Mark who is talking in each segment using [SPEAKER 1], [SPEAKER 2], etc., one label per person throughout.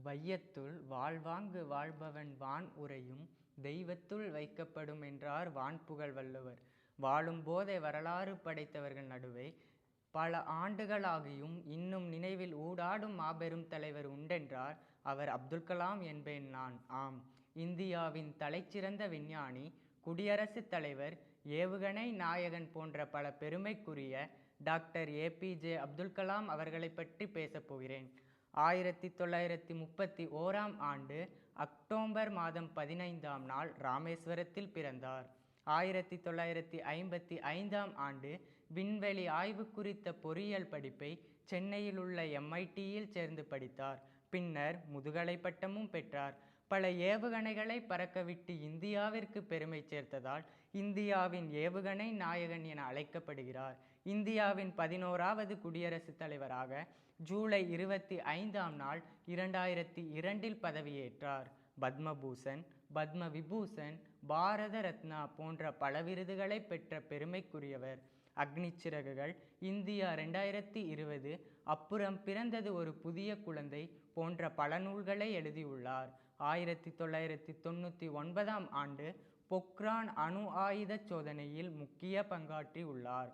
[SPEAKER 1] வையத்துள் வாழ்வாங்கு வாழ்பவன் வான் உரையும் தெய்வத்துள் வைக்கப்படும் என்றார் வான்புகழ் வள்ளுவர். வாழும் போதே வரலாறு படைத்தவர்கள் நடுவே பல ஆண்டுகளாகியும் இன்னும் நினைவில் ஊடாடும் மாபெரும் தலைவர் உண்டென்றார் அவர் அப்துல் கலாம் என்பேன் நான். ஆம், இந்தியாவின் தலைச்சிறந்த விஞ்ஞானி, குடியரசுத் தலைவர், ஏவுகணை நாயகன் போன்ற பல பெருமைக்குரிய டாக்டர் ஏபிஜே அப்துல் கலாம் அவர்களை பற்றி பேசப்போகிறேன். 1931ஆம் ஆண்டு அக்டோபர் மாதம் 15ஆம் நாள் ராமேஸ்வரத்தில் பிறந்தார். 1955ஆம் ஆண்டு விண்வெளி ஆய்வு குறித்த பொறியியல் படிப்பை சென்னையில் உள்ள MITயில் சேர்ந்து படித்தார். பின்னர் முதுகலை பட்டமும் பெற்றார். பல ஏவுகணைகளை பறக்கவிட்டு இந்தியாவிற்கு பெருமை சேர்த்ததால் இந்தியாவின் ஏவுகணை நாயகன் என அழைக்கப்படுகிறார். இந்தியாவின் 11வது குடியரசுத் தலைவராக ஜூலை 25ஆம் நாள் 2002இல் பதவியேற்றார். பத்மபூஷன், பத்ம விபூஷன், பாரத ரத்னா போன்ற பல விருதுகளை பெற்ற பெருமைக்குரியவர். அக்னி சிறகுகள், இந்தியா 2020, அப்புறம் பிறந்தது ஒரு புதிய குழந்தை போன்ற பல நூல்களை எழுதியுள்ளார். 1999ஆம் ஆண்டு பொக்ரான் அணு ஆயுத சோதனையில் முக்கிய பங்காற்றி உள்ளார்.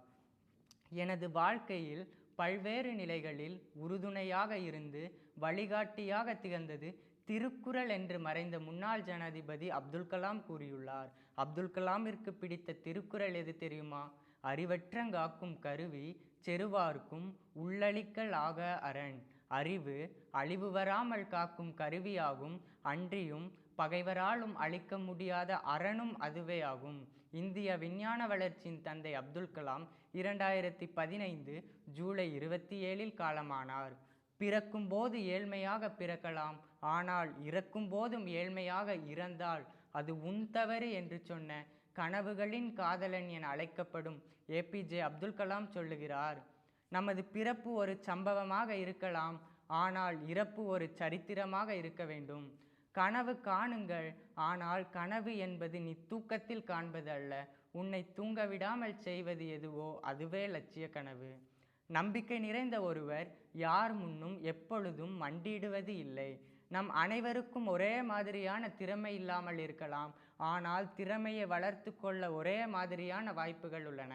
[SPEAKER 1] எனது வாழ்க்கையில் பல்வேறு நிலைகளில் உறுதுணையாக இருந்து வழிகாட்டியாக திகழ்ந்தது திருக்குறள் என்று மறைந்த முன்னாள் ஜனாதிபதி அப்துல் கலாம் கூறியுள்ளார். அப்துல் கலாமிற்கு பிடித்த திருக்குறள் எது தெரியுமா? அறிவற்றங்காக்கும் கருவி செருவார்க்கும் உள்ளளிக்கல் ஆக அரண். அறிவு அழிவு வராமல் காக்கும் கருவியாகும், அன்றியும் பகைவராலும் அழிக்க முடியாத அரணும் அதுவே ஆகும். இந்திய விஞ்ஞான வளர்ச்சியின் தந்தை அப்துல் கலாம் 2015 ஜூலை 27இல் காலமானார். பிறக்கும் போது ஏழ்மையாக பிறக்கலாம், ஆனால் இறக்கும் போதும் ஏழ்மையாக இறந்தால் அது உன் தவறு என்று சொன்ன கனவுகளின் காதலன் என அழைக்கப்படும் ஏபிஜே அப்துல் கலாம் சொல்லுகிறார். நமது பிறப்பு ஒரு சம்பவமாக இருக்கலாம், ஆனால் இறப்பு ஒரு சரித்திரமாக இருக்க வேண்டும். கனவு காணுங்கள், ஆனால் கனவு என்பது நீ தூக்கத்தில் காண்பது அல்ல. உன்னை தூங்க விடாமல் செய்வது எதுவோ அதுவே லட்சிய கனவு. நம்பிக்கை நிறைந்த ஒருவர் யார் முன்னும் எப்பொழுதும் மண்டியிடுவது இல்லை. நம் அனைவருக்கும் ஒரே மாதிரியான திறமை இல்லாமல் இருக்கலாம், ஆனால் திறமையை வளர்த்து கொள்ள ஒரே மாதிரியான வாய்ப்புகள் உள்ளன.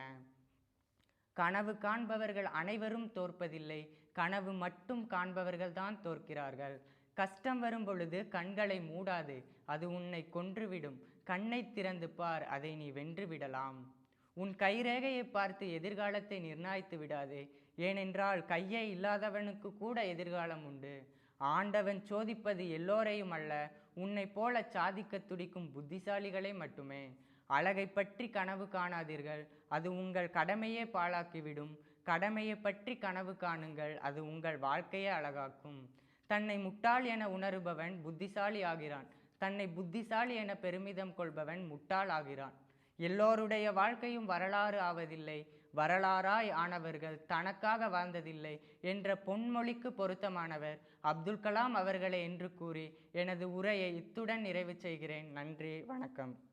[SPEAKER 1] கனவு காண்பவர்கள் அனைவரும் தோற்பதில்லை, கனவு மட்டும் காண்பவர்கள் தான் தோற்கிறார்கள். கஷ்டம் வரும் பொழுது கண்களை மூடாது, அது உன்னை கொன்றுவிடும். கண்ணை திறந்து பார், அதை நீ வென்று விடலாம். உன் கைரேகையை பார்த்து எதிர்காலத்தை நிர்ணயித்து விடாதே, ஏனென்றால் கையே இல்லாதவனுக்கு கூட எதிர்காலம் உண்டு. ஆண்டவன் சோதிப்பது எல்லோரையும் அல்ல, உன்னை போல சாதிக்க துடிக்கும் புத்திசாலிகளை மட்டுமே. அழகை பற்றி கனவு காணாதீர்கள், அது உங்கள் கடமையே பாழாக்கிவிடும். கடமையை பற்றி கனவு காணுங்கள், அது உங்கள் வாழ்க்கையே அழகாக்கும். தன்னை முட்டாள் என உணருபவன் புத்திசாலி ஆகிறான், தன்னை புத்திசாலி என பெருமிதம் கொள்பவன் முட்டாள் ஆகிறான். எல்லோருடைய வாழ்க்கையும் வரலாறு ஆவதில்லை, வரலாறாய் ஆனவர்கள் தனக்காக வாழ்ந்ததில்லை என்ற பொன்மொழிக்கு பொருத்தமானவர் அப்துல் கலாம் அவர்களே என்று கூறி எனது உரையை இத்துடன் நிறைவு செய்கிறேன். நன்றி, வணக்கம்.